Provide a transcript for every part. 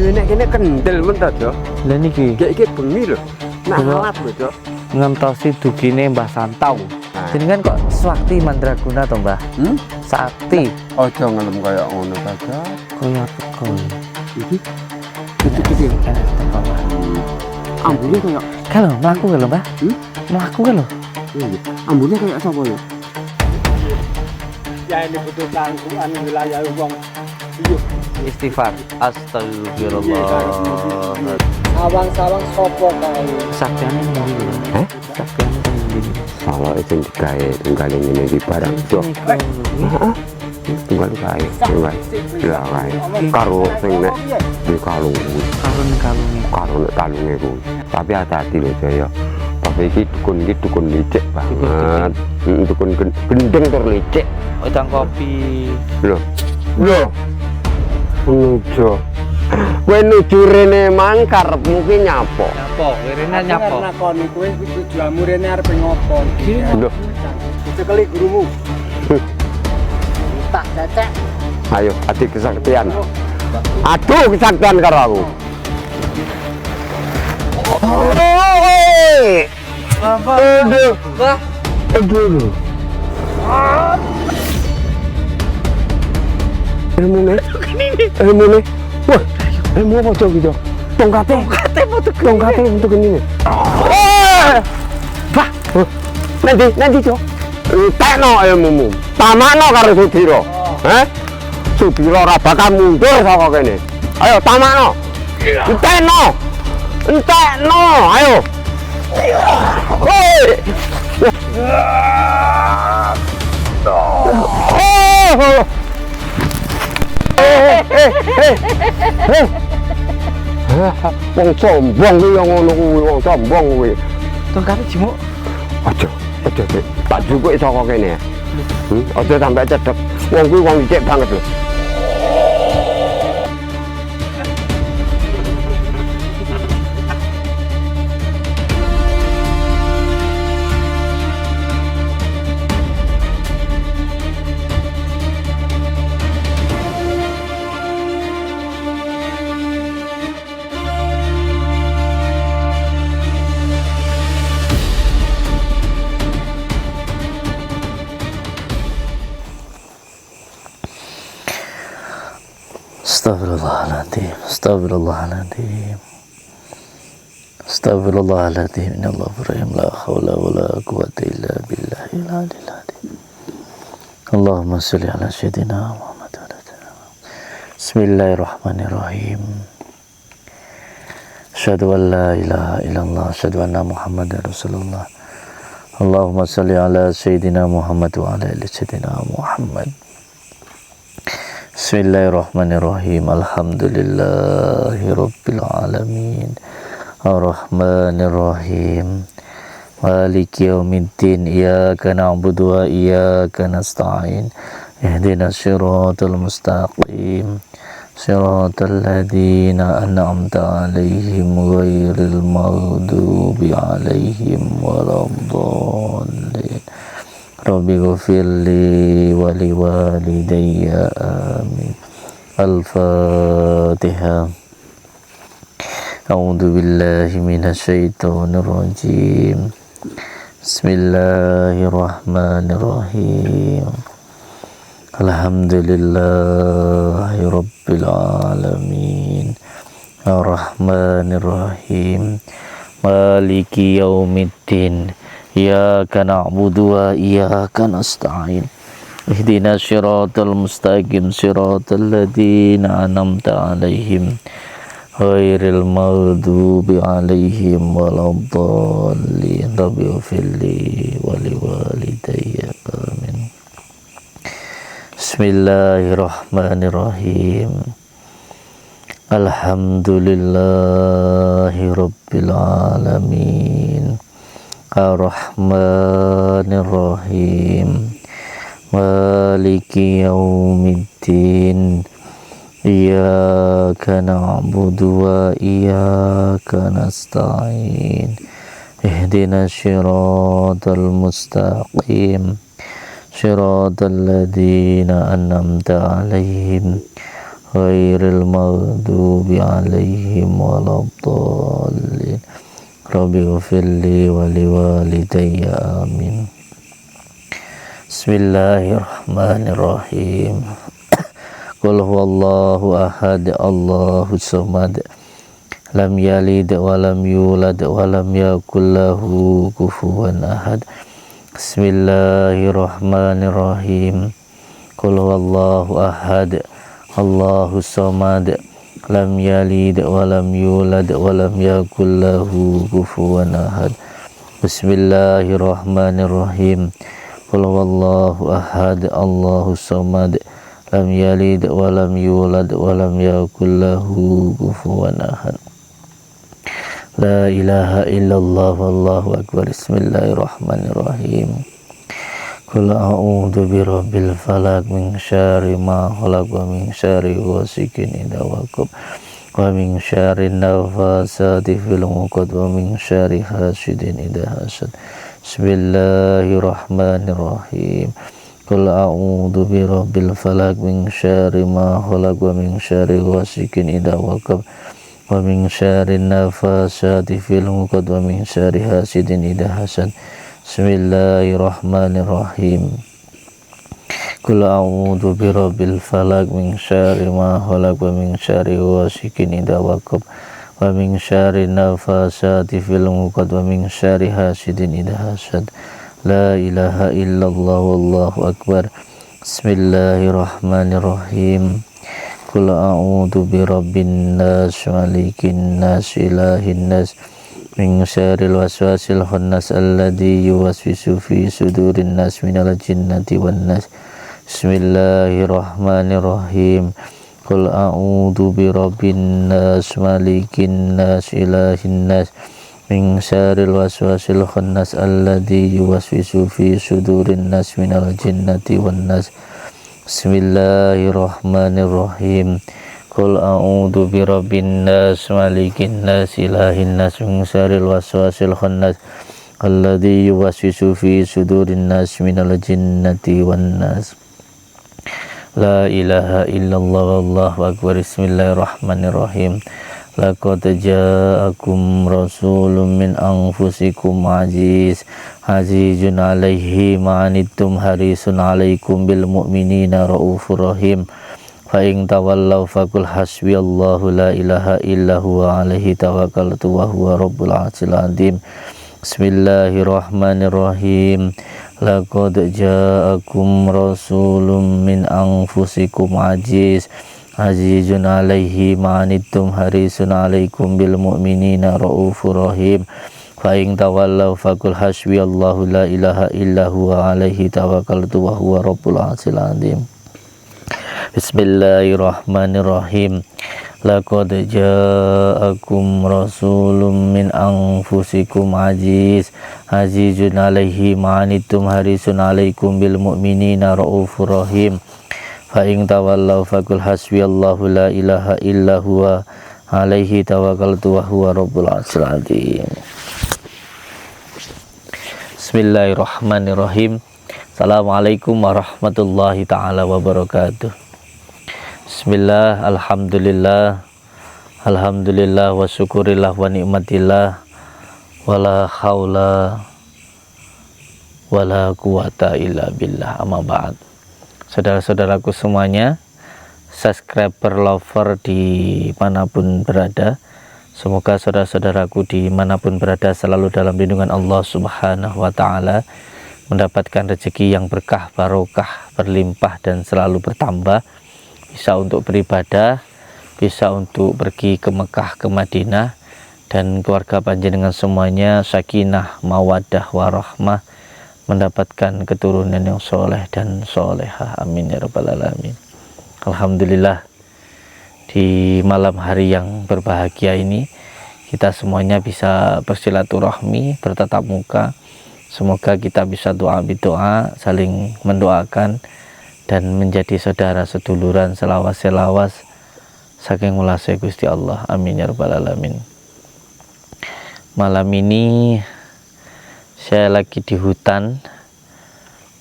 Nek kene kendel men ta, Jo. Lah niki Iki bengi lho. Nak alat lho, Jo. ngentosi dugine Mbah Santau. Jenengan kok Sakti Mandraguna to, Mbah? Sakti. Aja ngelem kaya ngono ta, Jo. Kaya teko. Iki Teko, Mbah. ambune kaya Kalau mlaku lho, Mbah. Mlaku lho. ambune kaya sapa ya? Ya ini butuh tanggungan wilayah wong. Istighfar. Astagfirullah. Sawang-sawang sopo kae. Saktiane ndi lho? Saktiane ndi? Salah sing digawe tunggal ngene iki barang, Jo. Tunggal kae, tunggal. Lah kae. Karo sing nek di kalung. Karo nek kalunge kuwi. Tapi hati-hati lho, Jo ya. Tapi iki dukun licik banget. Dukun gendeng tur licik. Udang kopi. Lho. Nuju. Kowe nuju rene mang karepmu ki nyapo. Nyapo, wirene nyapo. Nakoni kowe tujuanmu rene arep ngopo? Lho. Dicekeli gurumu. Tak cecek. Ayo, adi kesaktian. Aduh, kesaktian karo aku. Aduh. Aduh. Ilmu nih. Wah, ilmu apa cok gitu? Tongkate untuk ini nih. Bah, nanti cok. Tekno ilmumu. Tamakno karo Sudiro. Sudiro ora bakal mundur saka kene. Ayo tamakno. Entekno, ayo. Wong sombong kuwi yang ngono kuwi, wong sombong kuwi. Tongkate jimuk. Aja, tak jupuk saka kene. Aja sampai cedek. Wong kuwi wong licik banget lho. Astagfirullahaladzim. Astagfirullahaladzim. Innallahirrahim. La hawla wa la quwata illa billahil aliyil azim. Allahumma salli ala sayyidina Muhammad wa ala alihi. Bismillahirrahmanirrahim. Asyhadu an la ilaha illallah, asyhadu anna Muhammadar Rasulullah. Allahumma salli ala sayyidina Muhammad wa ala ali sayyidina Muhammad. Bismillahirrahmanirrahim. Alhamdulillahi rabbil alamin. Ar-Rahmanir-Rahim. Maliki yaumiddin. Iyyaka na'budu wa iyyaka nasta'in. Ihdinas siratal mustaqim. Siratal ladzina an'amta 'alaihim ghairil maghdubi 'alaihim waladdallin. Rabbi ghfirli wa liwalidayya amin. Al-Fatihah. A'udzu billahi minasy syaithanir rajim. Bismillahirrahmanirrahim. Alhamdulillahi rabbil alamin. Ar-Rahmanir-Rahim. Maliki yaumiddin. Iyyaka na'budu wa iyyaka nasta'in. Ihdinas siratal mustaqim, siratal ladzina an'amta 'alaihim ghairil maghdubi 'alaihim waladdallin. Rabbi ighfirli wa liwalidayya amin. Bismillahirrahmanirrahim. Alhamdulillahi rabbil alamin. Ar-Rahmanir-Rahim. Maliki yaumiddin. Iyyaka na'budu wa iyyaka nasta'in. Ihdinas siratal mustaqim. صراط الذين أنعمت عليهم غير المغضوب عليهم ولا الضالين رب اغفر لي ولوالدي آمين بسم الله الرحمن الرحيم قل هو الله أحد الله الصمد لم يلد ولم يولد ولم يكن له كفوا أحد بسم الله الرحمن الرحيم قل هو الله أحد الله الصمد لم يلد ولم يولد ولم يكن له كفوا أحد بسم الله الرحمن الرحيم قل هو الله أحد الله الصمد لم يلد ولم يولد ولم يكن له كفوا أحد لا إله إلا الله والله أكبر بسم الله الرحمن الرحيم قل أعوذ برب الفلق من شر ما خلق ومن شر غاسق إذا وقب ومن شر النفاثات في العقد ومن شر حاسد إذا حسد بسم الله الرحمن الرحيم قل أعوذ برب الفلق من شر ما خلق ومن شر غاسق إذا وقب ومن شر النفاثات في العقد ومن شر حاسد إذا حسد بسم الله الرحمن الرحيم قل أعوذ برب الفلق من شر ما خلق ومن شر غاسق إذا وقب ومن شر النفاثات في العقد ومن شر حاسد إذا حسد لا إله إلا الله والله أكبر بسم الله الرحمن الرحيم قل أعوذ برب الناس ملك الناس إله الناس من شر الوسواس الخناس الذي يوسوس في صدور الناس من الجنة والناس بسم الله الرحمن الرحيم قل أعوذ برب الناس ملك الناس إله الناس من شر الوسواس الخناس الذي يوسوس في صدور الناس من الجنة والناس بسم الله الرحمن الرحيم قل أعوذ برب الناس ملك الناس إله الناس من شر الوسواس الخناس الذي يوسوس في صدور الناس من الجنة والناس لا إله إلا الله والله أكبر بسم الله الرحمن الرحيم لقد جاءكم رسول من أنفسكم عزيز عليه ما عنتم حريص عليكم بالمؤمنين رؤوف رحيم فإن تولوا فقل حسبي الله لا إله إلا هو عليه توكلت وهو رب العرش العظيم بسم الله الرحمن الرحيم لقد جاءكم رسول من أنفسكم عزيز عليه ما عنتم حريص عليكم بالمؤمنين رؤوف رحيم فإن تولوا فقل حسبي الله لا إله إلا هو عليه توكلت وهو رب العرش العظيم Bismillahirrahmanirrahim. Laqad ja'akum rasulun min anfusikum azizun alaihi ma'anittum harisun alaikum bil mu'minina raufur rahim. Fa in tawallaw faqul hasbiyallahu la ilaha illa huwa alaihi tawakkaltu wa huwa rabbul arsyil azim. Bismillahirrahmanirrahim. Assalamualaikum warahmatullahi ta'ala wabarakatuh. Bismillah, alhamdulillah wa syukurillah wa ni'matillah wala haula wala quwata illa billah, amma ba'd. Saudara-saudaraku semuanya, subscriber lover dimanapun berada, semoga saudara-saudaraku dimanapun berada selalu dalam lindungan Allah subhanahu wa ta'ala, mendapatkan rezeki yang berkah, barokah, berlimpah dan selalu bertambah, bisa untuk beribadah, bisa untuk pergi ke Mekah, ke Madinah, dan keluarga panjenengan semuanya sakinah, mawaddah, warahmah, mendapatkan keturunan yang soleh dan solehah, amin ya rabbal alamin. Alhamdulillah, di malam hari yang berbahagia ini kita semuanya bisa bersilaturahmi, bertatap muka. Semoga kita bisa doa bidoa, saling mendoakan dan menjadi saudara seduluran, selawas saking ulasnya Gusti Allah, amin ya rabbal alamin. Malam ini saya lagi di hutan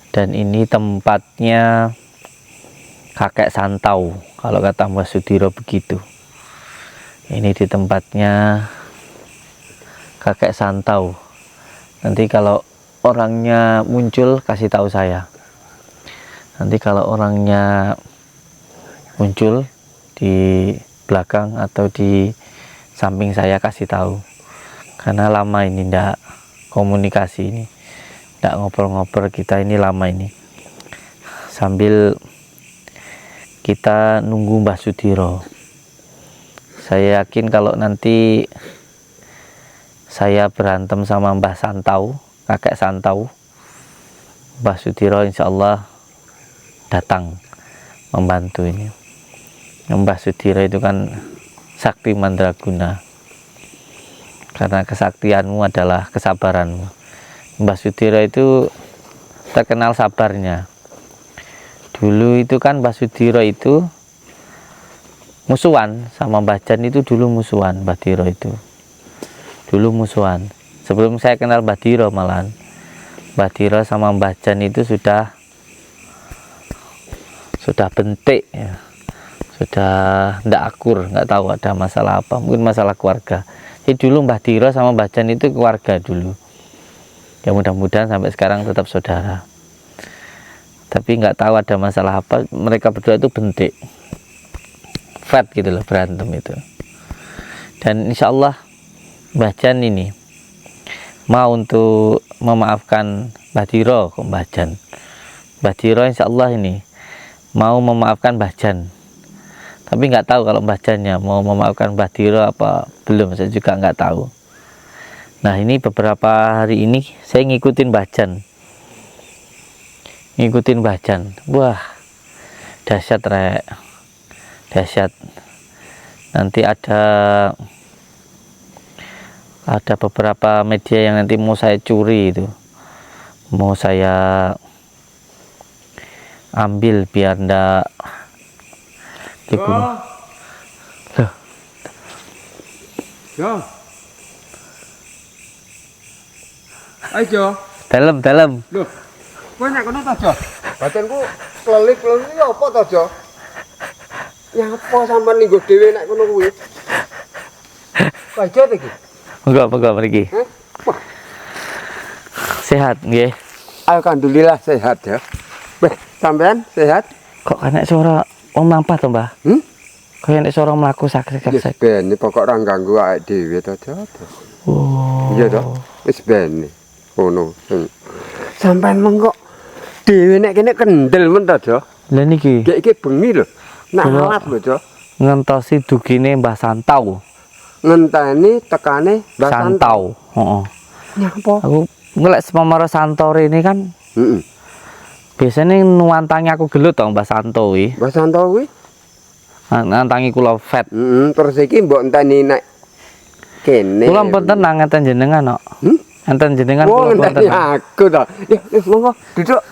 Dan ini tempatnya kakek santau, kalau kata Mbah Sudiro begitu. Ini di tempatnya kakek santau. Nanti kalau orangnya muncul kasih tahu saya. Nanti kalau orangnya muncul di belakang atau di samping saya kasih tahu. Karena lama ini ndak komunikasi ini. Ndak ngobrol-ngobrol kita ini lama ini. Sambil kita nunggu Mbah Sudiro. Saya yakin kalau nanti saya berantem sama Mbah Santau, kakek Santau, Mbah Sudiro insya Allah datang membantu ini. Mbah Sudiro itu kan sakti mandraguna. Karena kesaktianmu adalah kesabaranmu. Mbah Sudiro itu terkenal sabarnya. Dulu itu kan Mbah Sudiro itu musuhan sama Mbah Jan itu dulu musuhan. Mbah Diro itu dulu musuhan. Sebelum saya kenal Mbah Diro malahan. Mbah Diro sama Mbah Jan itu sudah bentik ya. Sudah ndak akur, nggak tahu ada masalah apa, mungkin masalah keluarga. Jadi dulu Mbah Diro sama Mbah Jan itu keluarga dulu. Ya mudah-mudahan sampai sekarang tetap saudara. Tapi nggak tahu ada masalah apa, mereka berdua itu bentik, fight gitu loh, berantem itu. Dan insya Allah Mbah Jan ini mau untuk memaafkan Mbah Diro ke Mbah Jan. Mbah Diro insya Allah ini mau memaafkan Mbah Jan. Tapi nggak tahu kalau Mbah Jannya mau memaafkan Mbah Diro apa belum, saya juga nggak tahu. Nah ini beberapa hari ini saya ngikutin Mbah Jan. Ngikutin Mbah Jan. Wah, dahsyat rek. Dahsyat. Nanti ada beberapa media yang nanti mau saya curi itu. Mau saya ambil biar ndak dibunuh. Loh. Jo. Ayo. Dalam. Loh. Kowe nek kono ta, Jo? Badanku klelik-klelik apa ta, Jo? Nyapa sampean ning nggo dhewe nek kono kuwi? Kaja ta iki? Enggak mriki. Sehat nggih. Alhamdulillah sehat ya. Weh, sampean sehat? Kok kena suara wong mampat to, Mbah? Kayak nek suara mlaku sak-sak. Ben pokok ora ganggu awake dhewe to, Jo. Oh. Iya to. Wis ben ngono. Sampean mengko dhewe nek kene kendel men to, Jo. Lah niki. Gek iki bengi lho. Nak Kula- alat lho, Jo. Ngentosi dugine Mbah Santau. Ngenteni tekane Mbah Santau. Heeh. Nyapa? Aku ngelek sepamara Santore ini kan Heeh. biasanya nuantangi aku gelut to Mbah Santo iki. Mbah Santo kuwi. Nantangi kula fat. Terus iki mbok enteni nek kene. Kula pun tenang ngeten jenengan kok. Enten jenengan Oh, kula pun enteni tenang. aku to. Ya, monggo duduk.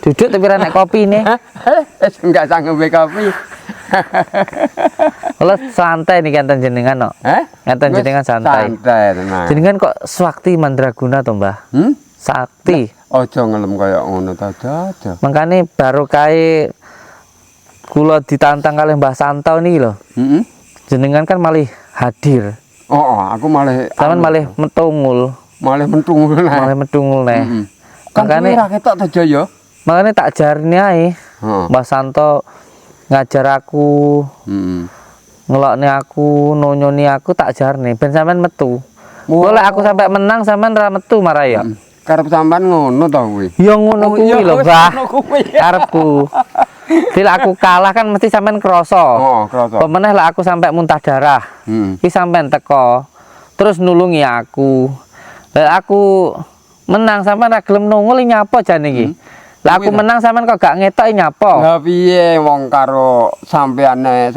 Duduk tapi ra nek kopi nih. Wis enggak sanggup kopi. Kula santai nih enten jenengan kok. Enten jenengan santai. Santai tenang. Jenengan kok swakti mandraguna to, Mbah? Sakti. Aja ngelem kaya ngono ta, Jo. Makane baru kae kula ditantang kalih Mbah Santau niki lho. Heeh. Jenengan kan malih hadir. Oh, aku malah Sampeyan malih metungul, malah mentungul malih metungul neh. Kan Makane ora ketok to, Jo ya. makane tak jarne ae. Heeh. Mbah Santo ngajar aku, Heeh. ngelokne aku, nonyoni aku tak jarne ben sampean metu. Wah. Boleh aku sampai menang sampean ra metu marah ya. Karep sampean ngono to kuwi. Ya ngono kuwi iya, lho, wis Mbah. ngono kuwi. Karepku. Bila aku kalah kan mesti sampean kroso. Oh, kroso. Pemeneh lah aku sampai muntah darah. Iki sampean teko. Terus nulungi aku. Lah aku menang sampean ra gelem nungul nyapa jan iki. Lah aku menang sampean kok gak ngetoki nyapa. Lah piye wong karo sampeane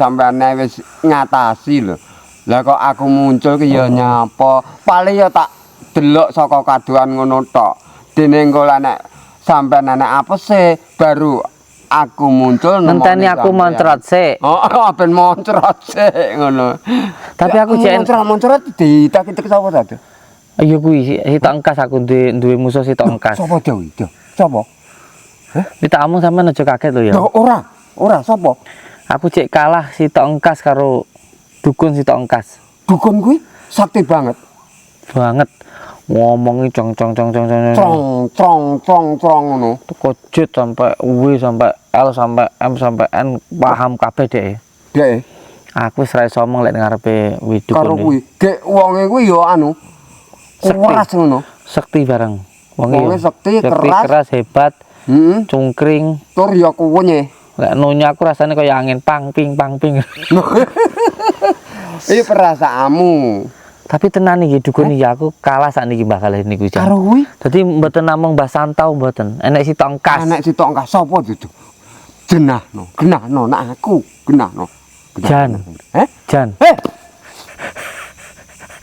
wis ngatasi lho. Lah kok aku muncul ki ya nyapa. Paling ya tak delok saka kaduan ngono tok. Dene engko lah nek sampean anak apa sih baru aku muncul Ngenteni aku moncrot sik. Oh, ben moncrot sik ngono. Tapi aku jen moncrot ditak-tak sapa ta? Iya kuwi sitok engkas aku duwe musuh sitok engkas. Sapa Jo iki? Sapa? Ditamu sampean aja kaget lho ya. Loh, ora sapa? Aku cek kalah sitok engkas karo dukun sitok engkas. Dukun kuwi sakti banget. Banget. Ngomongi cong Trong ngono. Teko J sampai W sampai L sampai M sampai N paham kabeh dhek. Dek, Aku wis ra iso omong lek ngarepe widuk karo kuwi. Dek wonge kuwi ya anu. Keras ngono. Sekti bareng. Wonge sekti, keras hebat, Heeh. cungkring. Tur ya kuwenye. Lek nunyu aku rasane kaya angin pang ping. Iki perasaanmu. Tapi tenan iki dukun iki aku kalah sakniki Mbah kalih niku jan. Karo kuwi Dadi mboten namung Mbah Santau mboten. Enek sitok engkas. anak sitok engkas sapa dudu? Genahno nak aku, genahno. Jan. Jan.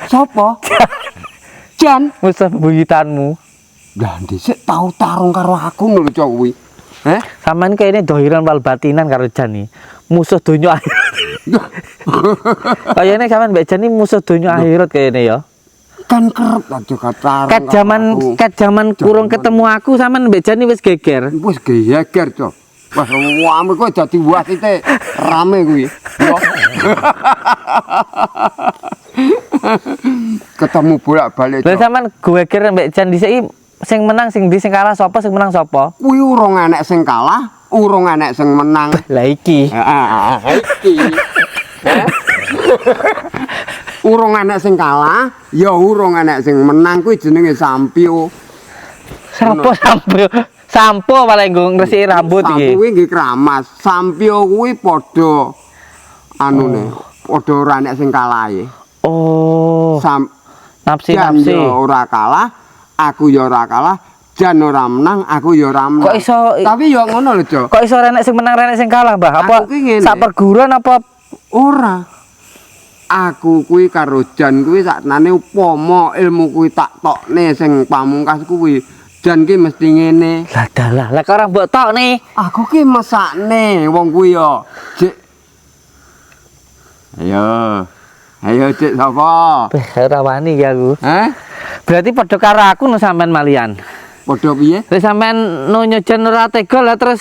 Sapa? Jan. Musuh buyutanmu. Lah dhisik tau tarung karo aku ngono cok kuwi. Sampeyan kene dohiran wal batinan karo Jan iki. Musuh donya akhirat. Kayane sampeyan mbek Jan iki musuh donya akhirat kayane ya. Kan kerep aja katarung. Ket jaman kurung ketemu aku sampeyan mbek Jan wis geger. Wis geger cok. Wah, wae kok dadi wasite rame kuwi. Yo. Ketemu bolak-balik. Lah sampeyan geger mbek Jan dhisik iki sing menang sing ndi sing kalah sapa sing menang sapa? Kuwi urung enek sing kalah, urung enek sing menang. Lah iki. Iki. Urung enek sing kalah, ya urung enek sing menang kuwi jenenge sampio. Sapa sampo? Sampo paling nggo ngresiki rambut iki. Sampo kuwi nggih keramas. Sampio kuwi padha anune, padha ora enek sing kalahe. Oh. Napsi-napsi. Jan ya ora kalah, aku ya ora kalah. Jan ora menang, aku ya ora menang. Kok iso Tapi ya ngono lho, Cok. kok iso renek sing menang renek sing kalah, Mbah? Apa Aku ki ngene. sak perguruan apa Ora. Aku kuwi karo Jan kuwi saknane upama ilmu kuwi tak tokne sing pamungkas kuwi. Jan ki mesti ngene. lah dalah. Lah kok ora mbok tok nih. Aku ki mesakne wong kuwi ya. Dik. Ayo Dik sapa? Ora wani iki aku. Berarti padha karo aku no sampean malian. Padha piye? Lek sampean nunjuk Jan ora tega lah terus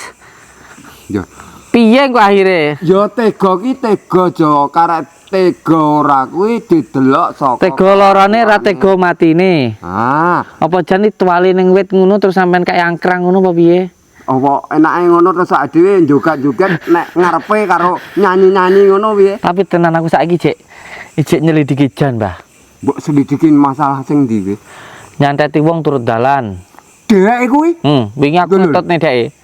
Yo. piye kok akhire? Ya tega ki tega jo, karek tega ora kuwi didelok saka. Tega lorone ra tega matine. Apa Jan iki tuwali ning wit ngono terus sampean kayak angkrang ngono apa piye? Apa enake ngono terus sak dhewe jogat-jogat nek ngarepe karo nyanyi-nyanyi ngono piye? Tapi tenan aku saiki ijek nyelidiki Jan, Mbah. Mbok selidikin masalah sing ndi kuwi? Nyanteti wong turut dalan. Dheweke kuwi? Wingi aku ngetutne dheke.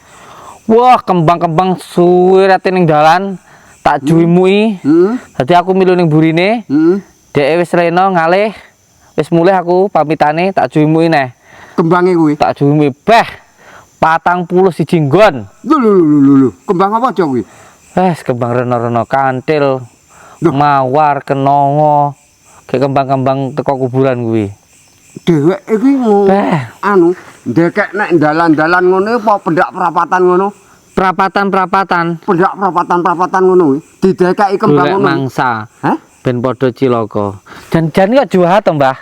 Wah, kembang-kembang suwe rate ning dalan, tak juimui. Dadi aku milu ning burine. Dheke wis rena ngalih. Wis mulih aku pamitane tak juimui neh. Kembange kuwi? Tak juimui beh 41 nggon. Lho. Kembang apa aja kuwi? Wes kembang rena-rena kantil, mawar, kenongo. Kayak kembang-kembang teko kuburan kuwi. Dheweke iki anu ndekek nek dalan-dalan ngono apa pendak perapatan ngono? Perapatan. Pendak perapatan ngono kuwi. Didekeki kembang ngono. Mangsa. Ben padha cilaka. Jan kok jahat to, Mbah?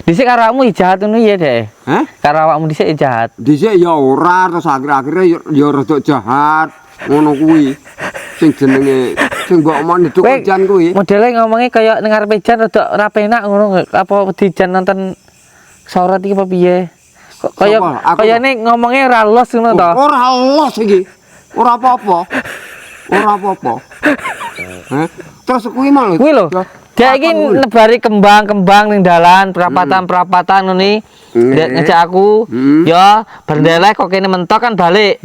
Dhisik karo awakmu jahat ngono ya, Dek. Karo awakmu dhisik jahat. Dhisik ya ora terus akhir-akhire ya rada jahat. Ngono kuwi. Sing jenenge sing mbok omong nduk Jan kuwi. Modele ngomongnya kaya ning ngarepe Jan rada ora penak ngono. Apa di Jan nonton sorot iki apa piye? Kayane ngomongnya ora los ngono to. Ora los iki. Ora apa-apa. Terus kuwi mau kuwi lho. Dek iki nebari kembang-kembang ning dalan, perapatan-perapatan ngono iki. Dek ngejak aku, ya berdeleh kok kene mentok kan balik.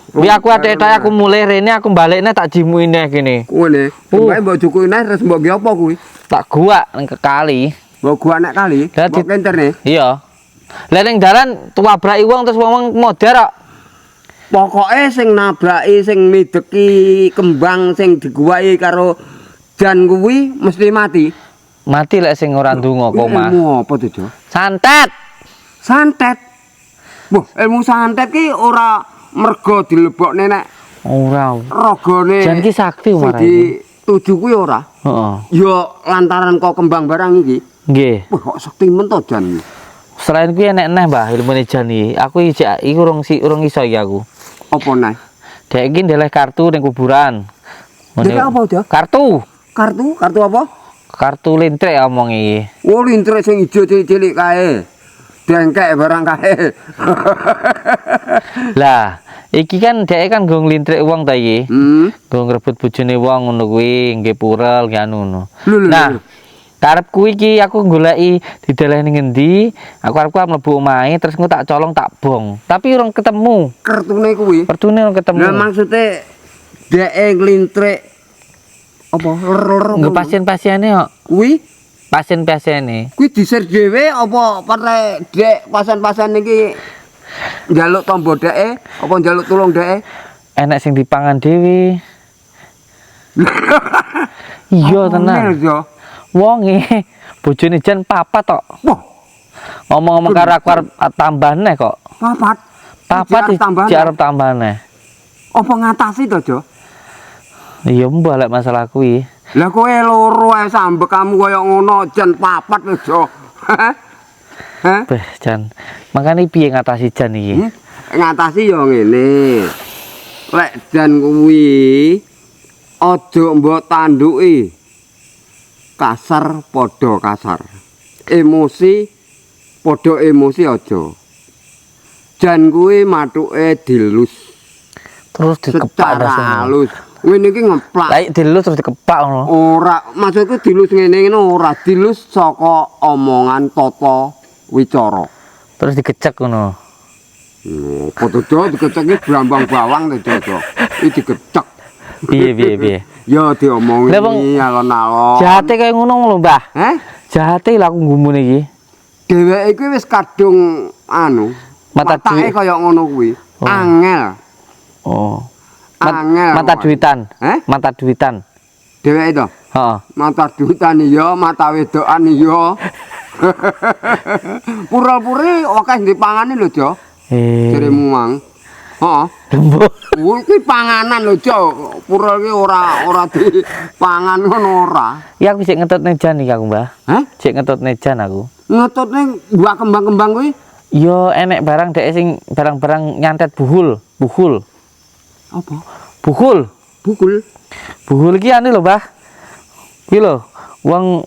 Kuwi aku atek-atek aku mulai rene aku balikne tak jimui neh kene. Kuwi ne. Mbok jukuki neh terus mbok ge apa kuwi? Tak guak ning kali. Mbok guak nek kali. Mbok kenterne. Iya. Lah ning dalan tuwabraki wong terus wong modar kok. Pokoke sing nabraki sing mideki kembang sing diguwaki karo Jan kuwi mesti mati. Mati lek sing ora ndonga kok mah. Ilmu apa to, Jo? Santet. Wah, ilmu santet ki ora mergo dilebokne nek ora. Ragane. Jan ki sakti marane. Dituju kuwi ora? Heeh. Ya lantaran kok kembang barang iki. Nggih. Wah, kok sakti men to Jan. Selain kuwi enek neh, Mbah, ilmune jan iki. Aku iki urung iso iki aku. Apa neh? Dek iki ndeleh kartu ning kuburan. Dek apa, Jo? Kartu. Kartu apa? Kartu lintrik omong iki. Oh, lintrik sing ijo cilik-cilik kae. Dengkek barang kae. Lah, iki kan dhek kan nggo nglintrik wong ta iki. Nggo ngrebut bojone wong ngono kuwi, nggih purel nggih anu ngono. Nah, karepku iki aku goleki dideleh ning endi, aku arep mlebu omahe terus engko tak colong tak bong. Tapi urung ketemu. Kartune kuwi. Kartune urung ketemu. Lah maksude dhek nglintrik apa? Nggo pasien-pasiene kok. Kuwi Pasien-pasiene. kuwi disir dhewe apa pare dhek pasien-pasien iki njaluk tombo dheke apa njaluk tulung dheke? Enek sing dipangan dhewe. Iya tenan. Wonge bojone jan papat tok. Wah, Ngomong-ngomong karo aku arep tambah neh kok. papat Arep tambah neh. apa ngatasi to, Jo? Iya mbah lek masalah kuwi. Lah kowe loro ae sambek kamu kaya ngono jan papat lho, Jo. Hah? Beh, jan. Makane piye ngatasi jan iki? Ngatasi ya ngene. Lek jan kuwi aja mbok tanduki. Kasar padha kasar. Emosi padha emosi aja. Jan kuwi mathuke dilus. Terus dikepak secara halus. Ngene iki ngeplak. Lah dilus terus dikepak ngono. Ora, maksudku dilus ngene ora dilus saka omongan tata wicara. Terus dikecek ngono. Foto Jo dikecek iki brambang bawang to Jo. Iki dikecek. Piye. Ya diomongi Lah, Bang, alon-alon. Jahate kaya ngono lho, Mbah. Jahate lha aku nggumun iki. Dheweke kuwi wis kadung anu, matake kaya ngono kuwi. Angel. Oh. Angel. Mata duitan. Mata duitan. Dheweke to? Heeh. Mata duitan iya, mata wedokan iya. Pura-puri akeh dipangani lho, Jo. Jaremu mang. Heeh. Lembut. Kuwi panganan lho, Jo. Pura iki ora dipangan ngono ora. Ya aku sik ngetutne jan iki aku, Mbah. Sik ngetutne jan aku. Ngetutne mbak kembang-kembang kuwi? Yo enek barang dhek sing barang-barang nyantet buhul. Apa? Buhul. Bukul iki anu lho, Mbah. Iki lho, wong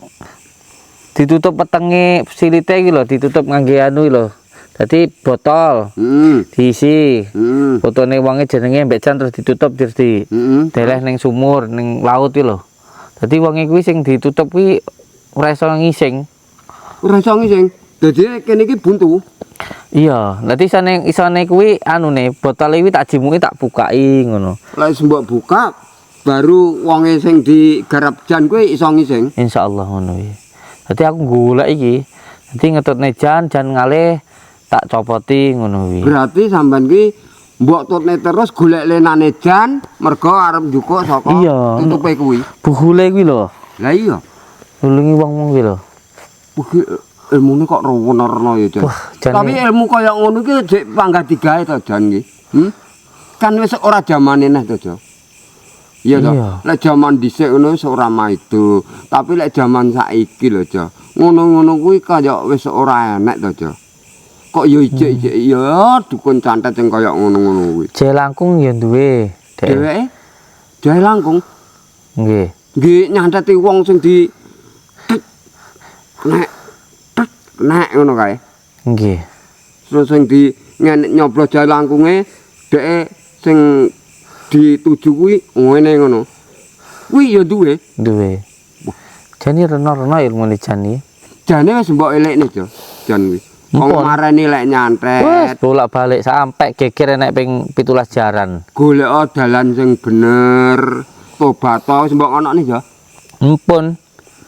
ditutup petenge silite iki lho, ditutup ngangge anu lho. Dadi botol. Diisi. Fotone wonge jenenge mbek jan terus ditutup terus di deleh ning sumur, ning laut iki lho. Dadi wonge kuwi sing ditutup kuwi ora iso ngising. Dadi kene iki buntu. Iya, nanti isane kuwi anune botol iki tak jimuki tak bukai ngono. Lek mbok buka baru wonge sing digarap jan kuwi iso ngising. Insyaallah ngono iki. Dadi aku golek iki. Dadi ngetutne jan ngalih tak copoti ngono kuwi. Berarti sampean ki mbok tutne terus golek lenane jan mergo arep njukuk saka tutupe kuwi. Buhule kuwi lho. Lah iya. Nulungi wong-wong kuwi lho. Ilmune kok rono ya, Jan. Tapi ilmu kaya ngono iki jek panggah digawe to, Jan iki. Kan wis ora jamane neh to, Jo. Iya to. Lek jaman dhisik ngono wis ora maido, tapi lek jaman saiki lho, Jo. Ngono-ngono kuwi kaya wis ora enek to, Jo. Kok ya ijek-ijek ya dukun cantet sing kaya ngono-ngono kuwi. Jae langkung ya duwe. Dheweke jae langkung. Nggih. Nggih nyanteti wong sing di nek ngono kae. Nggih. Terus sing di nyoblos jae langkunge dheke sing dituju kuwi ngene ngono. Kuwi ya duwe. Jane reno-reno ilmune jane. Jane wis mbok elekne, Jo. Jan kuwi. Wong marani lek nyantet. Wes bolak-balik sampai geger enek ping 17 jaran. Golek dalan sing bener, tobat wis mbok onokne, Jo. Mumpun.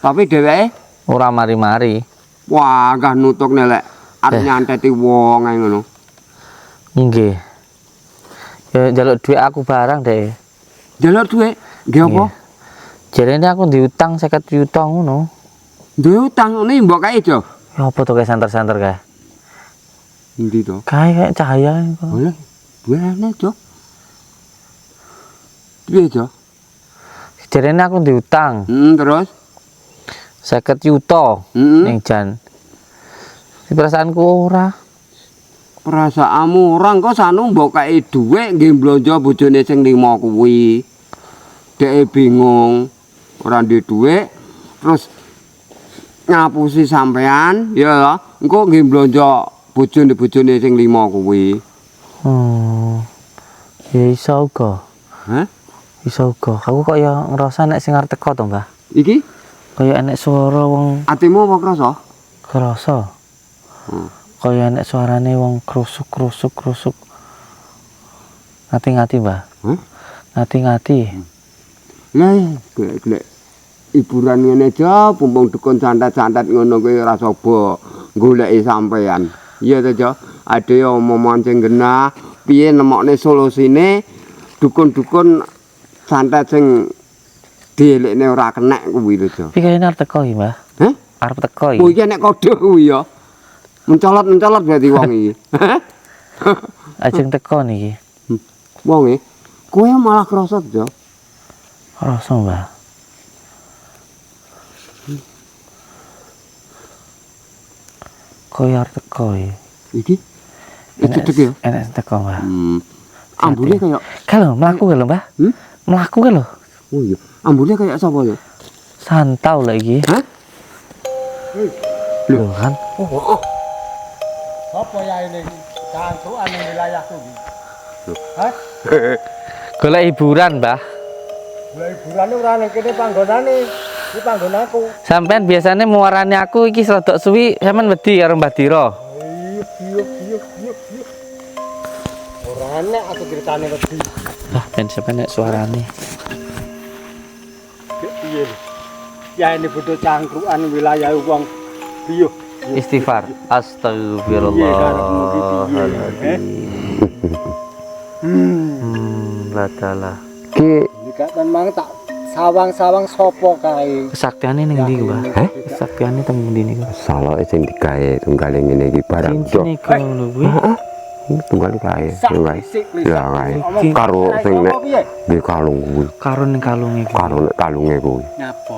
Tapi dheweke ora mari-mari. Wah, gah nutukne lek arep nyanteti wong ae ngono. Nggih. Ya njaluk dhuwit aku barang deh. Njaluk dhuwit? Nggih apa? Jarene aku diutang 50 juta ngono. Duwe utang ngene mbok kae, Jo. Ya apa to kae santer-santer kae? Endi to? Kae cahaya kok. Boleh. Duwene, Jo. Piye, Jo? Jarene aku diutang. Terus 50 juta ning jan. Perasaanku ora. Perasaanmu orang kok sanu mbok kae dhuwit nggih blonjo bojone sing 5 kuwi. Dhek bingung ora duwe dhuwit terus ngapusi sampean ya engko nggih blonjo bojone sing 5 kuwi. Oh. Ya iso uga. Hah? Iso uga. Aku kok ya ngerasa nek sing arep teko to, Mbah. Iki Kaya enek suara wong atimu apa krasa? kerasa. Kaya enek suarane wong krusuk. Ngati-ngati, Mbah. Hah? Ngati-ngati. Lah, golek hiburan ngene aja, pumpung dukun santet-santet ngono kuwi ora saba goleki sampean. Iya to, Jo? Ade omongan sing genah, piye nemokne solusine dukun-dukun santet sing dielekne ora kenek kuwi lho, Jo. Iki kayane arep teko iki, Mbah. Hah? Arep teko iki. Oh, iki nek kode kuwi ya. Mencolot-mencolot berarti wong iki. Ajeng teko niki. Wong e, kowe malah krasa, Jo. Rasa, Mbah. Kaya arep teko iki. Iki cedek ya. Enek teko, Mbah. Ambune kaya Kalau mlaku lho, Mbah. Mlaku lho. oh iya, ambune kaya sapa ya? Santau lho iki. Hah? Lho kan. Apa ya ini cangkruan ning wilayahku iki? Hah? Golek hiburan, Mbah. Lah hiburane ora ning kene panggonane. Iki panggonanku. Sampean biasanya muarani aku iki sedok suwi sampean wedi karo Mbah Dira. Iya. Ora enek aku critane wedi. Lah ben sampean nek suarane. Piye? Ya ini bodho cangkruan wilayah wong biyo. Istighfar. Astagfirullahaladzim. Ladalah. Ki Nika memang tak sawang-sawang sapa kae. Kesaktiane ning ndi, Mbah? Heh? Kesaktiane teng ndi niku? saloke sing digawe tunggale ngene iki barang jo. Cincin iku lho kuwi. Tunggale kae. Lah kae. Karo sing nek di kalung kuwi. Karo ning kalunge kuwi. Karo nek kalunge kuwi. Nyapo.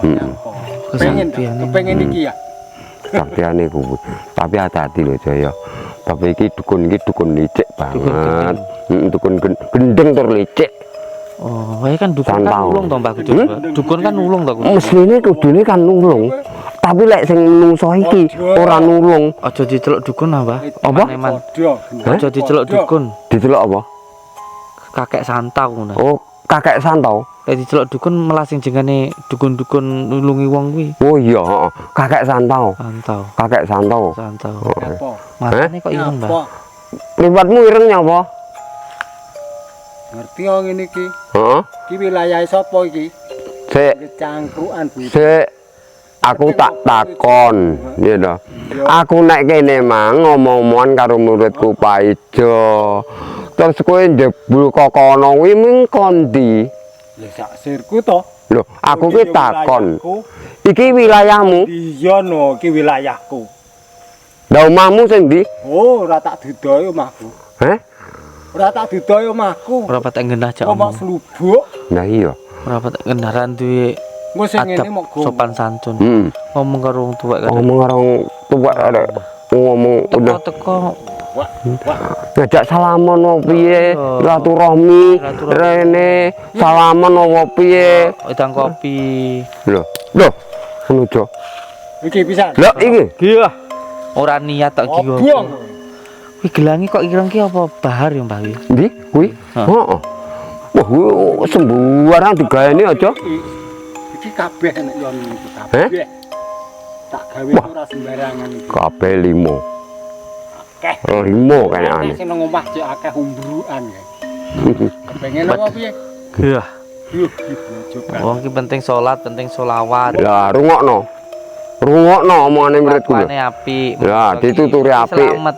Kesaktiane. Kepengen iki ya. Saktiane kuwi. Tapi hati-hati lho Jaya. Tapi iki dukun licik banget. Dukun gendeng tur licik. Oh, wae kan dukun kan Santau. nulung to, Mbah Kudu. Dukun kan nulung to, Kudu. Mesine kudune kan nulung. Tapi lek sing nungso iki ora nulung. Aja diceluk dukun ah, Mbah. Apa? Eman. Padha. Aja diceluk dukun. Diceluk apa? Kakek santau ngono. Oh, kakek santau. Lek diceluk dukun malah sing jengane dukun-dukun nulungi wong kuwi. Oh iya, heeh. Kakek santau. Santau. Kakek santau. Santau. Apa? Matane kok ireng, Mbah. Mripatmu ireng nyapa? Ngerti kok ngene iki. Heeh. Iki wilayah sapa iki? Sik, Cangkruan Bu. sik. Aku tak takon, ya toh. Aku nek kene mang ngomong-omongan karo muridku Paijo. Terus kowe njebul kokono kuwi ming kondi? Ya sak sirku to. Lho, aku ki takon. Iki wilayahmu? Iya no, iki wilayahku. Lah omahmu sing ndi? Oh, ora tak dudohi omahku. Heh? Ora tak dudohi omahku. Ora patek gendah jak Omah omong. slubuk. Nah iya. Ora patek kendaraan duwe Engko sing ngene adab mok sopan santun. Ngomong karo wong tuwek kan. Ngomong karo tuwek arek ngomong udah Teko-teko ngajak salaman opo piye, silaturahmi, rene salaman opo piye. wedang kopi. Lho, ngono jo. iki pisan. Lho iki. Iya. Ora niat tok iki kok. Buang. Kuwi gelangi kok ireng ki apa bahar ya, Mbah? Ndi kuwi? Heeh. Wah, kuwi sembarang digaweni aja. Iki kabeh nek yo iki Heh? kabeh. Tak gawe ora sembarangan iki. Kabeh 5. Akeh. 5 kayakane. Sing nang omah cek akeh umbrukan ya. Kepengen apa piye? Iya. Yuh, coba. Wong ki penting salat, penting selawat. Lah rungokno. Rungokno omongane muridku lho. Kelakuane apik. Ya, dituturi apik. Selamat.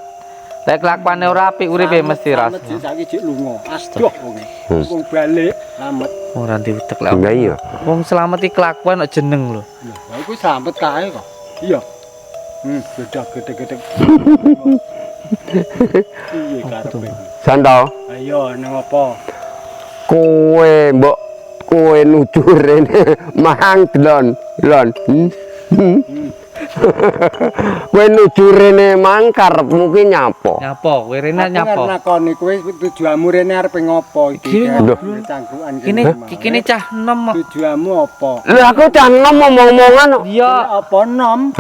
Lek kelakuane ora apik uripe mesti ras. Saiki cek lunga. Aduh wonge. Wong balik slamet. Ora diutek lek. Lah iya. Wong selamat iki kelakuan kok jeneng lho. Lah iku slamet kae kok. Iya. Beda gede-gede. Iya karepe. Santau. Ayo nang apa? Kowe nuju rene mang delon. Kowe nuju rene mang karepmu ki nyapa? Nyapa, kowe rene nyapa? Nakoni kowe tujuanmu rene arep ngopo iki? Cangkruan Kene cah nom. Tujuanmu apa? Lha aku cah nom omong-omongan. Iya, Apa nom?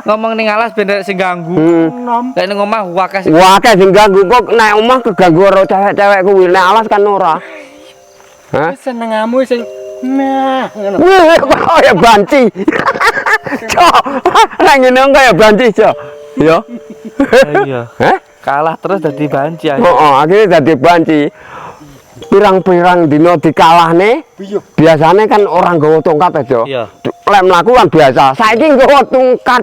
ngomong ning alas ben sing ganggu. Nom. Lek ning omah wakeh sing Wakeh sing ganggu kok nek omah keganggu karo cewek-cewek kuwi nek alas kan ora. Hah? Senengamu sing nah ngono. Wih, kaya banci. Cok, nek ngene kaya banci, Cok. Ya. iya. Hah? Kalah terus dadi banci ae. Heeh, akhirnya dadi banci. Pirang-pirang dina dikalahne. Biasane kan orang nggawa tongkat aja. Iya. Lek mlaku kan biasa. Saiki nggawa tongkat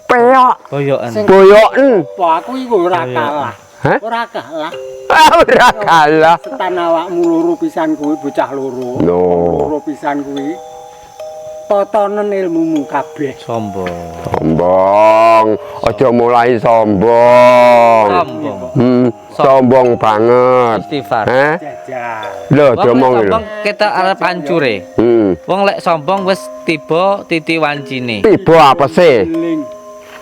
peok, Boyokan. boyoken. Apa aku iku ora kalah. Hah? Ora kalah. Ora kalah. Setan awakmu loro pisan kuwi bocah loro. No. Loro pisan kuwi. Totonen ilmumu kabeh. Sombong. Sombong. Aja mulai sombong. Sombong banget. Istighfar. Hah? Jajal. Lho, Wong diomong lek lho. sombong kita arep hancure. Wong lek sombong wis tiba titi wancine. Tiba apa sih? Ling.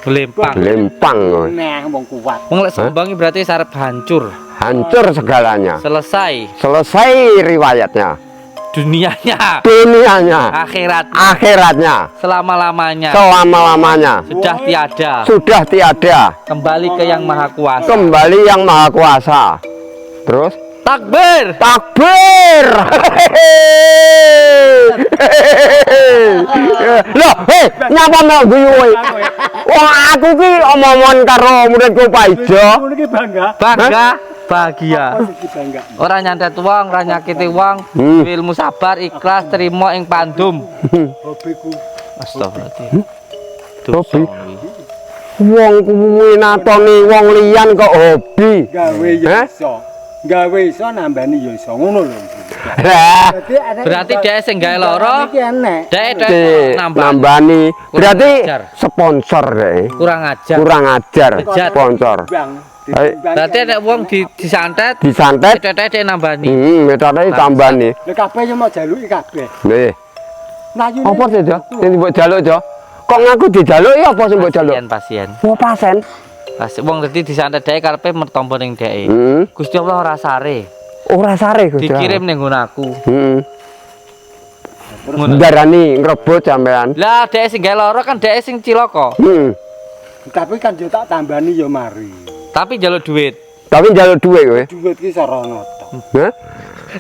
Glempang. Lempang. Nah, wong kuat. Wong lek sombong iki berarti arep hancur. Hancur segalanya. Selesai Selesai riwayatnya. dunianya, Dunianya. Akhiratnya. selama-lamanya. Selama-lamanya. Sudah tiada. Sudah tiada. Kembali ke yang maha kuasa. Kembali yang maha kuasa. Terus? Takbir. Takbir. Loh, nyapa mau guyu kowe? Wong aku ki omong-omong karo muridku Pak Ijo. Ngono iki bangga. Bangga, bahagia. Iki bangga. Ora nyantet wong, ora nyakiti wong, ilmu sabar, ikhlas, terima ing pandum. Hobiku. Astagfirullah. Hobi. Wong kuwi natoni wong liyan kok hobi. Gawe ya iso. Gawe iso nambani ya iso ngono lho. Lah, Berarti dia sing gawe lara, Iki enek. dek nambah. nambani. Berarti ajar. sponsor deh. Kurang ajar. Kurang ajar Bejat. sponsor. Bang. Berarti nek wong disantet, Disantet, dek nambani. metode tambani. Lha kabeh yo mau jaluki kabeh. Nih, Mlayu. apa sih, Jo? Sing mbok jaluk, Jo? Kok ngaku dijaluk ya apa sing mbok jaluk? Pasien. Oh, pasen. Pas wong dadi disantet dek karepe mertompo ning dek. Gusti Allah ora sare. Ora sare, Gus. Dikirim ning nggon aku. Darani ngrebut sampean. Lah dek sing gawe lara kan dek sing cilaka. Tapi kan yo tak tambani yo mari. Tapi njaluk duit. Tapi njaluk dhuwit kowe. Duit ki sarana to. Hah?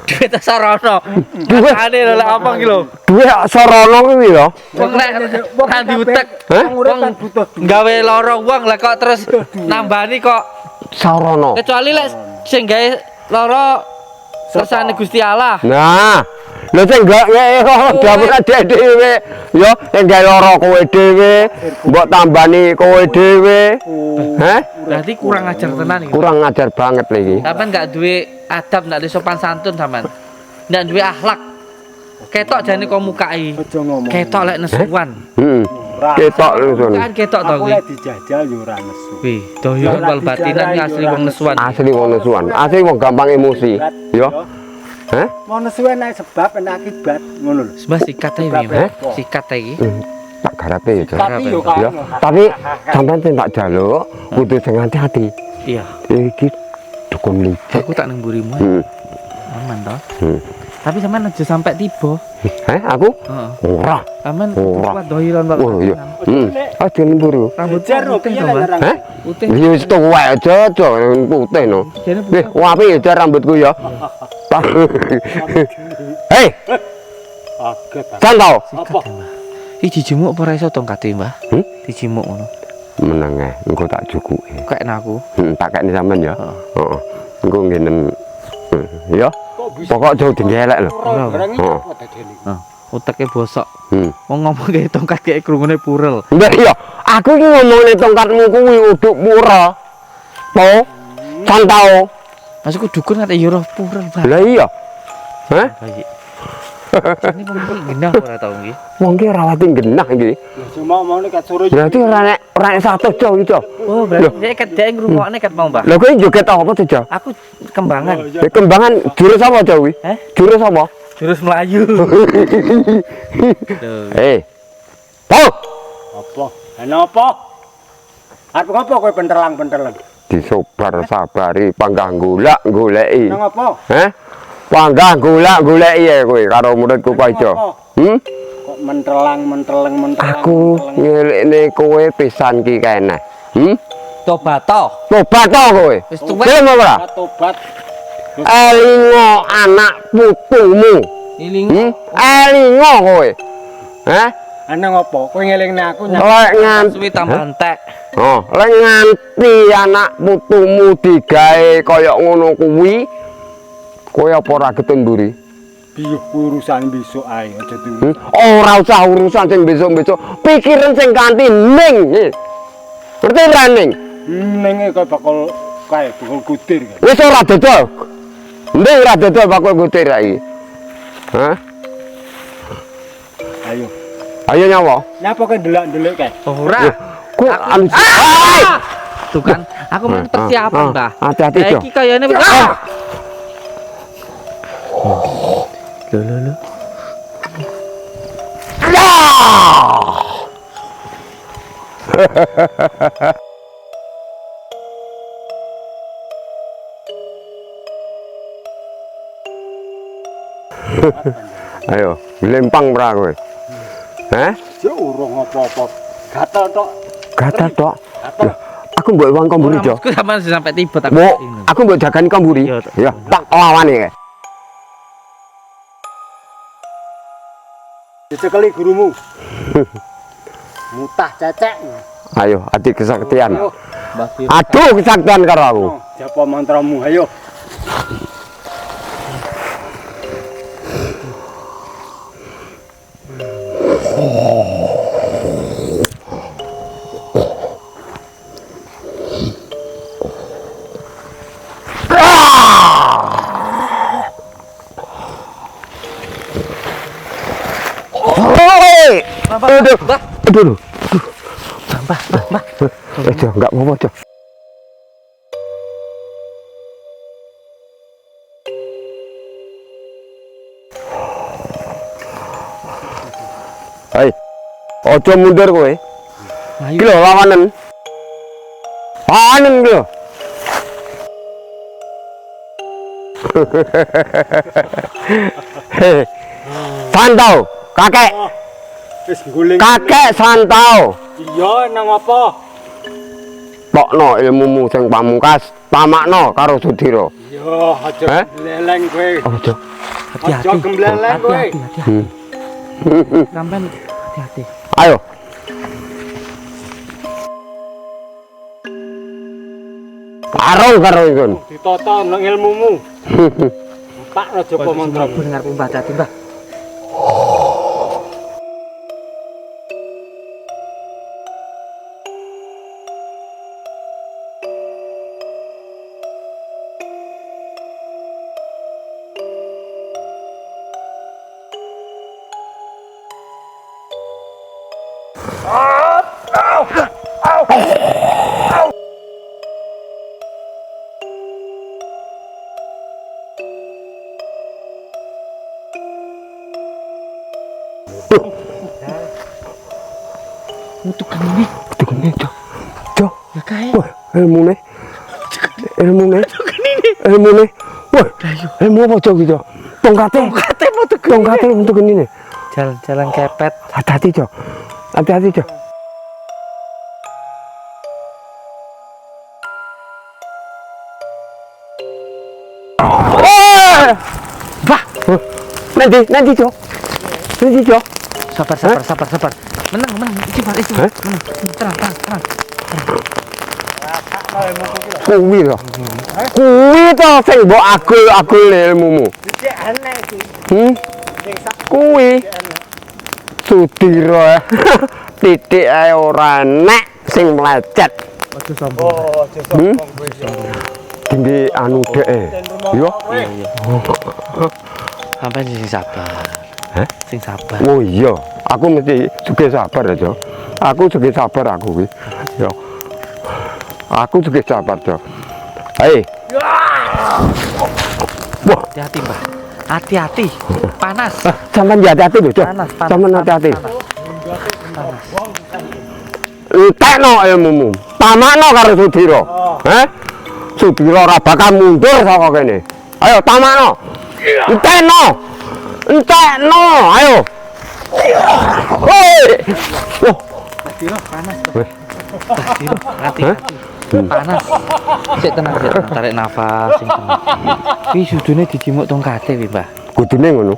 Duit sarana. Duit. Ane lho lek apa ki lho. Dhuwit sarana kuwi lho. Wong nek kan diutek. Hah? Urip kan butuh duit. Gawe lara wong lah kok terus nambani kok. Sarana. Kecuali lek sing gawe lara kersane Gusti Allah. Nah, lho sing gak dapur dhewe. Yo, sing gawe lara kowe dhewe, mbok tambani kowe dhewe. Hah? Berarti kurang ajar tenan iki. Kurang ngajar banget lagi. Sampeyan enggak duwe adab, enggak duwe sopan santun sampean. Enggak duwe akhlak. Ketok jane kok mukai. Aja ngomong. Ketok lek nesuan. Ketok langsung. Kan ketok to Aku kuwi. lek dijajal yo ora nesu. Wih, dohir wal batinan iki asli wong nesuan. Asli wong nesuan, asli wong gampang emosi. Yo. Hah? Mau nesu enak sebab enak akibat ngono lho. Mas sikat ae iki. Sikat ae iki. Tak garape ya, Jo. Tapi yo Ya, tapi sampean sing tak jaluk kudu sing hati-hati. Iya. Iki dukun licik. Aku tak nang mburimu. Aman to. Tapi sampean aja sampai tiba. Aku? Heeh. Ora. Sampean Ora. kuat dohiran wal Oh iya. Aja nemburu. Rambut Jar putih piye to, Mbak? larang. Hah? Putih. Ya wis tuwek aja, Jo, putih no. Jane Wih, apik ya jar rambutku ya. Hei, Kaget. santau. Apa? Iki dijimuk apa ora iso tongkate, Mbah? Dijimuk ngono. Meneng ae, engko tak jukuke. Kayak aku. Tak kene sampean ya. Heeh. Engko ngene. Ya. Kok bisa Pokok jauh dinggelek lho. ora barang iki Oh. apa dadene? Uteke bosok. Wong ngomong kayak tongkat kayak krungune purel. Enggak iya, aku iki ngomongin tongkatmu kuwi uduk pura. To, santau. Masukku dukun kate yo roh purel, Mbah. Lah iya. Hah? Bayi. Ini pemikir genah ora tau iki. Wong ki ora wati genah iki. Ya cuma omongane kat sore. Berarti ora nek 100 Jo iki, Jo. Oh, berarti dia ket dia ngrungokne ket mau, Mbah. Lah kowe joget apa tuh, Jo? Aku kembangan. Kembangan jurus apa, Jo kuwi? Jurus apa? Jurus Melayu. Eh. Oh, Apa? Napa? Arep ngopo kowe pentelang-pentelan? Disobar sabari panggah goleki. Nang apa? Heh? Panggah goleki ya kowe karo muridku kok ijo. Kok mentelang. Aku ngelikne kowe pisan ki kene. Tobat Tobat to kowe. Wis tuwek. Gelem ora? Tobat. Elingo anak putumu. Iling. Elingo kowe. Heh? Ana ngopo? Kowe ngelingne aku Lek nganti Suwi tambah entek. Oh, lek nganti anak putumu digawe kaya ngono kuwi, kowe apa ora getun mburi? piye urusan besok ae aja dulu. Ora usah urusan sing besok-besok, pikiran sing kanthi ning. Ngerti ora ning? Ning kok bakal kutir kan. Wis ora dodol. Ndek ora dodol bakal kutir iki. Hah? Ayo. Ayo nyawa. Nyapa kok ndelok-ndelok kae? Ora. Ku anu. Tuh kan, aku mau persiapan, Mbah. Hati-hati, Jo. Iki kayane Lho. Ayo, lempang pra kowe. Heh? Yo urung apa-apa. Gatel tok. Gatal tok. Gatel. Aku mbok wong komburi, Jo. Aku sampean sampai tiba tak. Mbok, aku mbok jagani komburi. Iya, Ya, tak lawane. Dicekeli gurumu. Mutah cecek. Ayo, adi kesaktian. Ayo, Aduh, kesaktian karo aku. japa mantramu, ayo. Hei! Aduh, aduh. Mbah. Jo, enggak apa-apa, Jo. Hai. Ojo mundur kowe. Ayo. Iki lho lawanan. Lawanan iki lho. Santau, kakek. Wis guling. Kakek santau. Iya nang apa? Tokno ilmumu sing pamungkas, tamakno karo Sudira. Yo aja Heh? leleng kowe. Ojo. Aja gembleleng kowe. Sampean hati-hati. Ayo. Karo iku. Ditata nang ilmumu. Pakno japa mantramu. Bener ku Mbah hati, Mbah. Untuk kami Tukene, Jo. Jo. ya kae. Wah, ilmune. Wah, ilmu apa, Jo iki, Jo? Tongkate metu gini. Jalan kepet. Hati-hati, Jo. Hati-hati, Jo. Mbah, Nanti, Jo. sabar. Menang. Istighfar. Hah? Tenang. Kuwi to. Kuwi to sing mbok agul ilmumu. Cek aneh iki. Sing sak Kuwi Sudira. Titik ae ora nek sing mlecet. Aja sombong. oh aja sombong kowe. Tinggi anu dek e. Yo. Iya. Sampean sing sabar. Hah? Sing sabar. Oh iya, aku mesti juga sabar ya, Jo. Aku juga sabar aku kuwi. Yo. Aku juga sabar, Jo. Hei. Wah, Hati-hati, Mbah. Hati-hati. Panas. sampean hati-hati lho, Jo. Panas. Sampean hati-hati. Panas. entekno ilmumu. Tamakno karo Sudira. Heh? Sudira ora bakal mundur saka kene. Ayo tamakno. Entekno. Entekno, ayo. Woi. Wah, panas. Hati-hati. Panas. Sik tenang, tarik nafas sing tenang. Wi sudune dijimuk tongkate wi, Mbah. kudune ngono.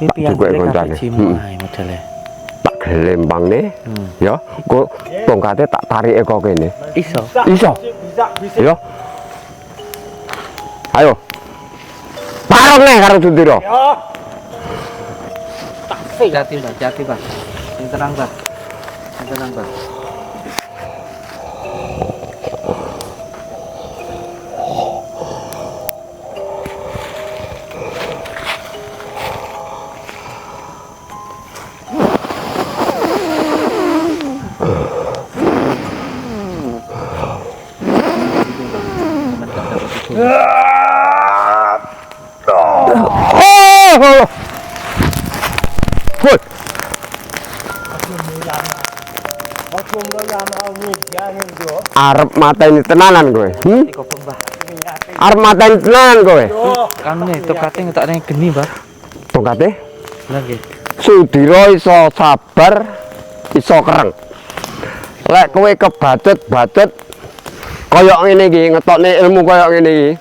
Iki piye koncane. Ae modele. Tak gelembangne. Ya, kok tongkate tak tarike kok kene. Iso. Iso. Bisa. Ya. Ayo. Parone karo Sudira. Ya. Jati, Mbah. Sing tenang, Mbah. Woi. Arep mateni tenanan kowe. Arep mateni tenanan kowe. Kanune tongkate ngetakne geni, Mbah. Tongkate Lah nggih. Sudira iso sabar, iso kereng. Lek kowe kebacut-bacut kaya ngene iki, ngetokne ilmu kaya ngene iki.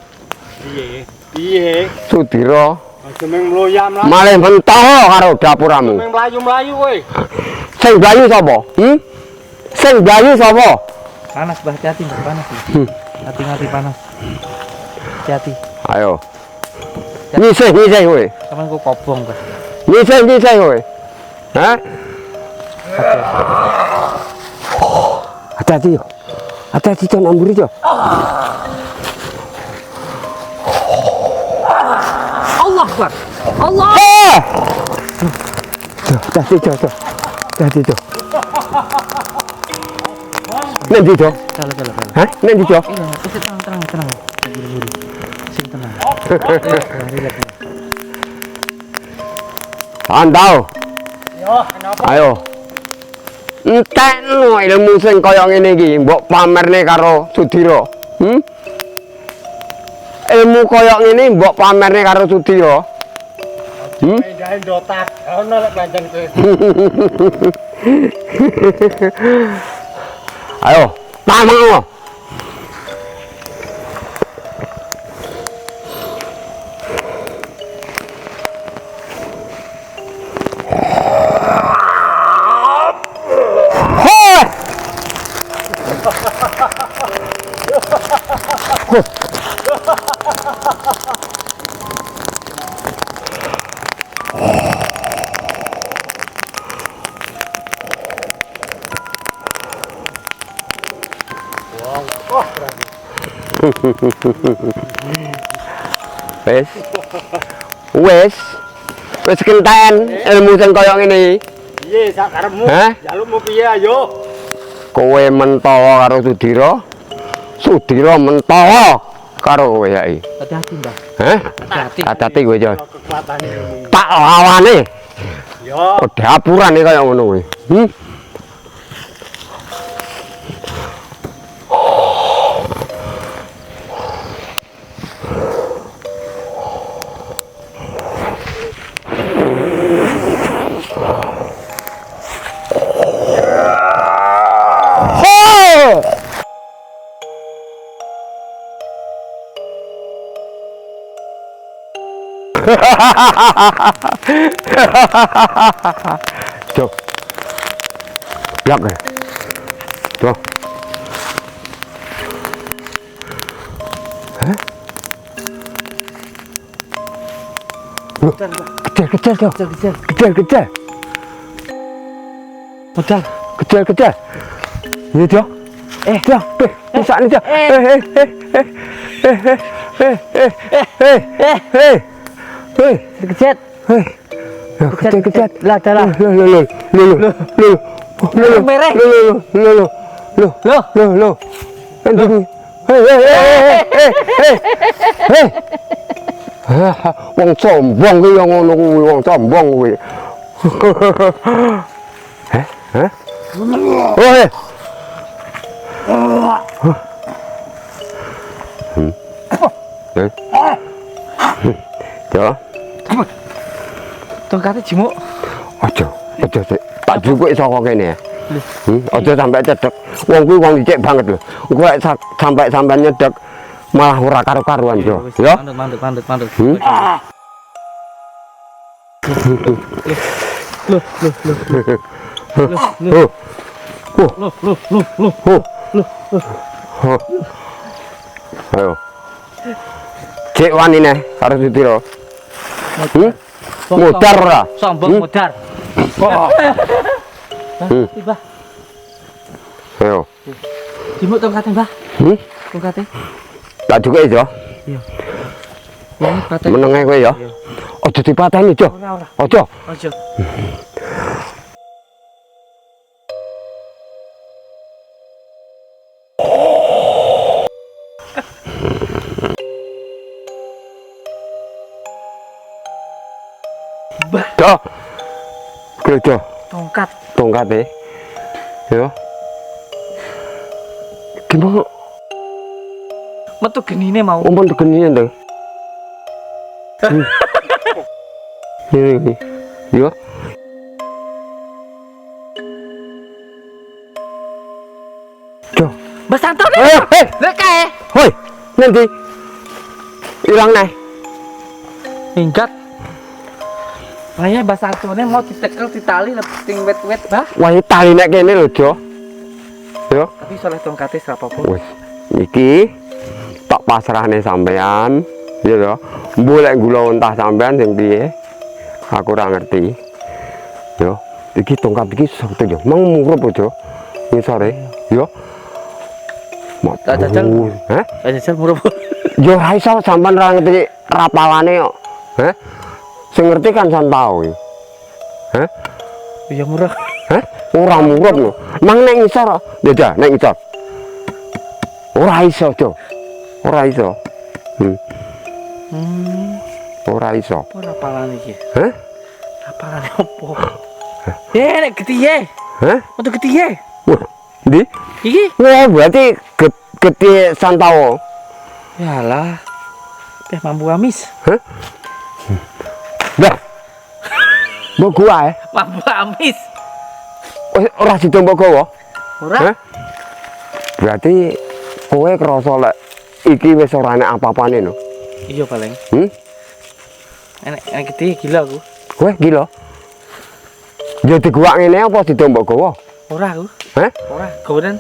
Piye? Sudira Aja mung mloyam lah. malih mentoho karo dapuramu. Mung mlayu-mlayu kowe. Sing blayu sapa? Sing blayu sapa? Panas, Mbah. Hati-hati, Mbah. Panas. Hati-hati panas. Hati-hati. Ayo. Nyisih kowe. Sampeyan kok kobong, Mbah. Nyisih kowe. Hah? Hati-hati yo. Hati-hati to namburi yo. Allah Akbar. Allah. Hati-hati to. Nanti to. Salah. Hah? Nanti to. Iya, tenang. Buru-buru. Sing tenang. Andau. Yo, kenapa? Ayo. Entekno ilmu sing kaya ngene iki mbok pamerne karo Sudira. Ilmu kaya ngene mbok pamerne karo Sudira. Pindahin dotak. Ono lek pancen kowe. Ayo, tamakno. Wes kenten ilmu sing kaya ngene iki. Piye sak karepmu? Hah? Jalukmu piye ayo? Kowe mentowo karo Sudira. Sudira mentowo karo kowe saiki. Hati-hati, Mbah. Hah? Hati-hati. Hati-hati kowe, Coy. Kekuatane ilmu. Tak lawane. Yo. Dapurane kaya ngono kowe. Cok. Lắc này. Cok. Hah? Kecil, Cok. Kecil. Modal. Kecil. Ini, Cok. Cok. Bisa nih, Cok. Kecet. Kecil. Lah, dalah. Merah. Loh. Wong sombong ki yang ngono kuwi, wong sombong kuwi. Hah? Jo. Tongkatnya jimuk. Aja sik. Tak jupuk saka kene. Aja sampai cedek. Wong kuwi wong dicek banget lho. Engko lek sampai sampean nyedek malah ora karo-karuan, Jo. Ya. Mandek. Ayo. Cek wani neh karo ditiro. Modar ora? Sombong modar. Tiba. Ayo. Jimuk tongkatnya, Mbah. Tongkatnya. Tak juga Jo. Iya. Wong pateni. Menenge kowe ya. Aja dipateni, Jo. Ora. Aja. Aja. Jo. Gereja. Tongkat. Ya. Gimana? Metu genine mau. Umpun tegene to. Ini. Ya. Jo. Mbah Santo nih. Lek kae. Hoi, nanti hilang nih. Minggat. Bahaya Mbah Santo nih mau ditekel ditali ting wet-wet, Mbah. Wah, tali nek kene lho, Jo. Yo. Tapi soleh tongkate ora apa-apa. Wis, iki tak pasrahne sampean, ya to. Mbok lek gula untah sampean sing piye? Aku ora ngerti. Yo, iki tongkat iki sakti yo. Mang murup aja. Ngisore, yo. Tak jajal. Hah? Jajal murup. Yo ora iso sampean ora ngerti rapalane kok. Hah? Sing ngerti kan Santau. Hah? Iya murah. Hah? Ora murup lho. Mang nek ngisor, ya nek ngisor. Ora iso, Jo. Ora iso. Ora iso. Apa rapalane iki? Hah? Rapalane opo? Nek getihe. Hah? Metu getihe. Wah, ndi? Iki? Wah, berarti gede Santau. Yalah. Teh mampu amis. Hah? Dah. Mbok gua Mampu amis. ora sida mbok gawa. Ora. Hah? Berarti kowe krasa lek iki wis ora enek apa-apane no. Iya paling. Enek gede gila aku. Kowe gila. Ya diguwak ngene apa sida mbok gawa? Ora aku. Hah? Ora, gawean.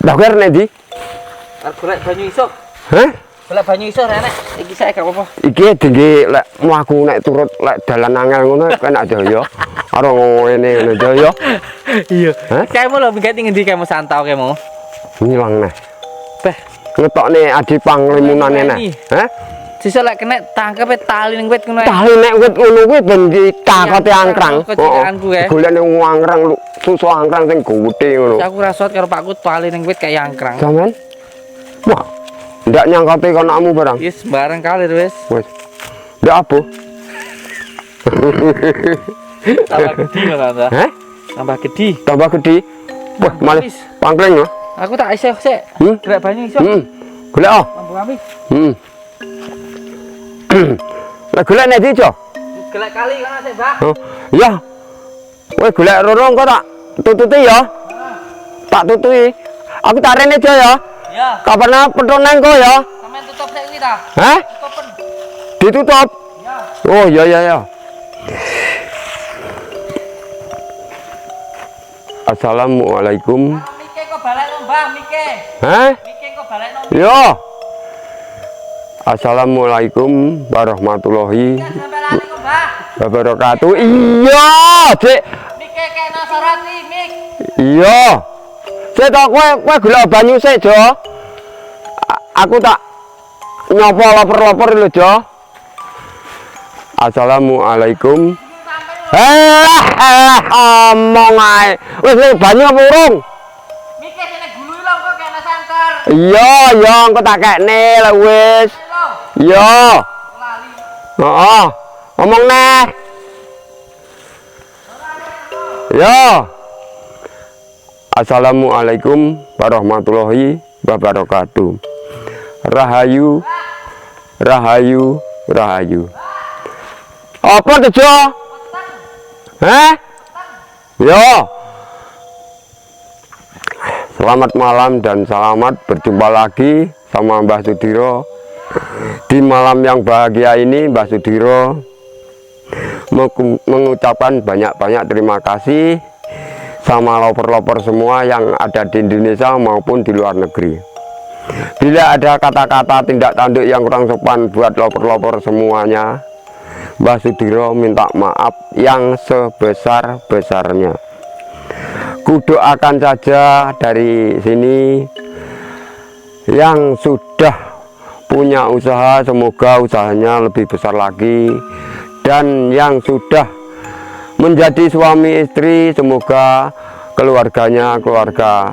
Lah kowe arep ndi? Arep golek banyu isuk. Hah? Golek banyu isuk enek. Iki sae gak apa-apa. Iki dingge lek mlaku nek turut lek dalan angel ngono enak Jaya. Karo ngene ngono Jaya. Iya. Hah? Kae mau lho minggat ngendi kae mau santau kae mau. Ngilang neh. Teh, Ngetokne adi panglimunane neh. Hah? sisa lek kena tangkepe tali ning wit ngono. Tali nek wit ngono kuwi ben ditakote angkrang. Kecikaanku kae. Golekne angkrang susu angkrang sing gede ngono. Aku rasot karo pakku tali ning wit kaya angkrang. Sampeyan? Wah. Ndak nyangkate konakmu barang. Wis bareng kali wis. Wis. Ndak apa? Tambah gede malah. Hah? Tambah gede. Tambah gede. Wah, malah pangkling lho. Aku tak iso sik. Golek banyu iso. Golek oh. Mampu amis. Lah golek nek ndi, Jo? Golek kali kana sik, Mbak. Oh, iya. Kowe golek roro engko tak tututi ya. Tak tututi. Aku tak rene, Jo ya. Iya. Kapan petun nang ko ya? Sampeyan tutup sik iki ta? Hah? Tutupen. Ditutup. Ya. Oh, iya iya ya. Assalamualaikum. Mike kok balekno, Mbah, Mike. Hah? Mike kok balekno. Yo. Assalamualaikum warahmatullahi Sampai lali kok, Mbah. wabarakatuh. Iya, Dik. Mike kena soroti, Mik. Iya. Sik tok kowe golek banyu sik, Jo. Aku tak nyopo loper-loper lho, Jo. Assalamualaikum. Omong ae. Wis banyu apa urung? Mike kena gului lho kok kena santer. Iya, iya, engko tak kekne lho wis. Lho, Iya. lali. Heeh. Ngomong neh. Yo. Assalamualaikum warahmatullahi wabarakatuh. Rahayu, rahayu, rahayu. Apa Tejo? Hah? Yo. Selamat malam dan selamat berjumpa lagi sama Mbah Sudiro. Di malam yang bahagia ini Mbah Sudiro mengucapkan banyak-banyak terima kasih sama loper-loper semua yang ada di Indonesia maupun di luar negeri. Bila ada kata-kata tindak tanduk yang kurang sopan buat loper-loper semuanya, Mbah Sudiro minta maaf yang sebesar-besarnya. Kudoakan saja dari sini yang sudah punya usaha, semoga usahanya lebih besar lagi, dan yang sudah menjadi suami istri, semoga keluarganya keluarga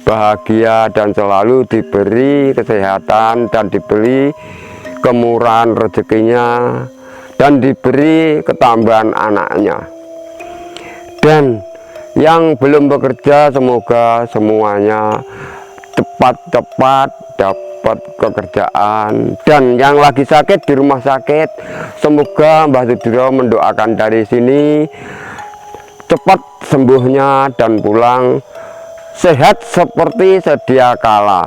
bahagia dan selalu diberi kesehatan dan diberi kemurahan rezekinya dan diberi ketambahan anaknya. Dan yang belum bekerja, semoga semuanya cepat-cepat dapat pekerjaan, dan yang lagi sakit di rumah sakit, semoga Mbah Sudiro mendoakan dari sini cepat sembuhnya dan pulang sehat seperti sedia kala.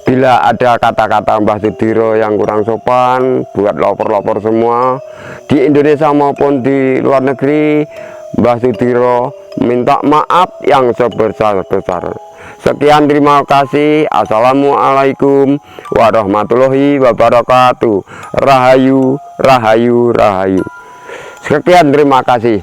Bila ada kata-kata Mbah Sudiro yang kurang sopan buat loper-loper semua di Indonesia maupun di luar negeri, Mbah Sudiro minta maaf yang sebesar-besar. Sekian, terima kasih. Assalamualaikum warahmatullahi wabarakatuh. Rahayu, rahayu, rahayu. Sekian, terima kasih.